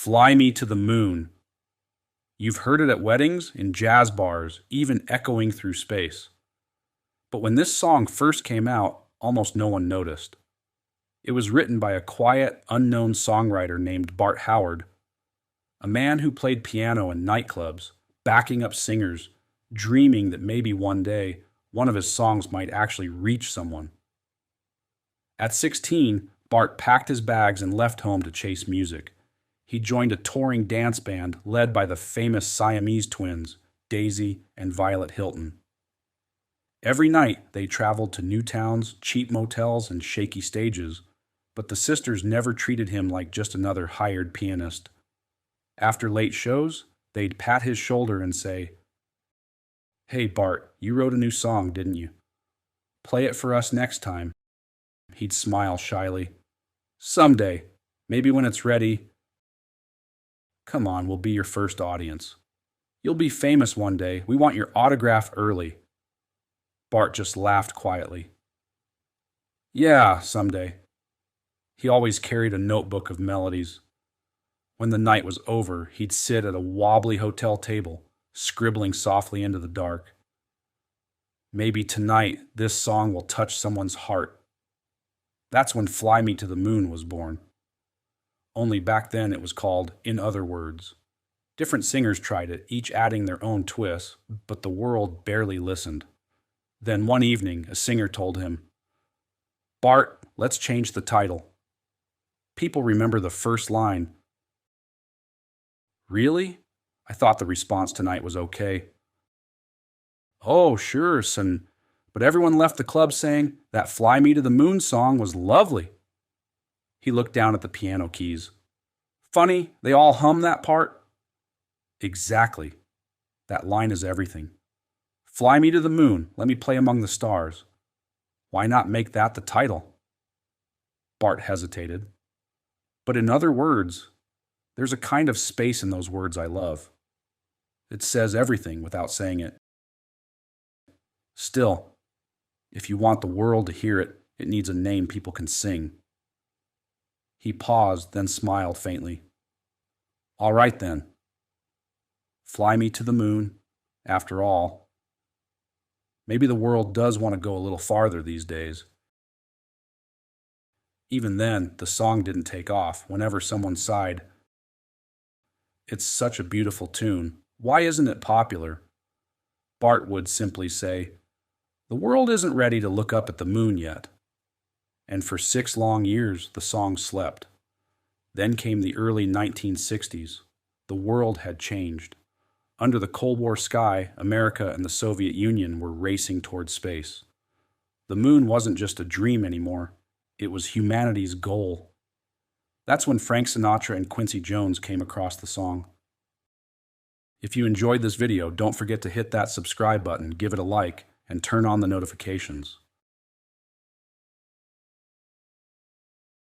Fly Me to the Moon. You've heard it at weddings, in jazz bars, even echoing through space. But when this song first came out, almost no one noticed. It was written by a quiet, unknown songwriter named Bart Howard, a man who played piano in nightclubs, backing up singers, dreaming that maybe one day one of his songs might actually reach someone. At 16, Bart packed his bags and left home to chase music. He joined a touring dance band led by the famous Siamese twins, Daisy and Violet Hilton. Every night, they traveled to new towns, cheap motels, and shaky stages, but the sisters never treated him like just another hired pianist. After late shows, they'd pat his shoulder and say, "Hey, Bart, you wrote a new song, didn't you? Play it for us next time." He'd smile shyly. "Someday, maybe when it's ready." "Come on, we'll be your first audience. You'll be famous one day. We want your autograph early." Bart just laughed quietly. "Yeah, someday." He always carried a notebook of melodies. When the night was over, he'd sit at a wobbly hotel table, scribbling softly into the dark. Maybe tonight this song will touch someone's heart. That's when Fly Me to the Moon was born. Only back then it was called In Other Words. Different singers tried it, each adding their own twists, but the world barely listened. Then one evening, a singer told him, "Bart, let's change the title." People remember the first line. "Really? I thought the response tonight was okay." "Oh, sure, son. But everyone left the club saying that Fly Me to the Moon song was lovely." He looked down at the piano keys. "Funny, they all hum that part." "Exactly. That line is everything. Fly me to the moon, let me play among the stars. Why not make that the title?" Bart hesitated. But in other words, there's a kind of space in those words I love. It says everything without saying it. Still, if you want the world to hear it, it needs a name people can sing. He paused, then smiled faintly. "All right then. Fly me to the moon, after all. Maybe the world does want to go a little farther these days." Even then, the song didn't take off whenever someone sighed, "It's such a beautiful tune. Why isn't it popular?" Bart would simply say, "The world isn't ready to look up at the moon yet." And for 6 long years, the song slept. Then came the early 1960s. The world had changed. Under the Cold War sky, America and the Soviet Union were racing toward space. The moon wasn't just a dream anymore. It was humanity's goal. That's when Frank Sinatra and Quincy Jones came across the song. If you enjoyed this video, don't forget to hit that subscribe button, give it a like, and turn on the notifications.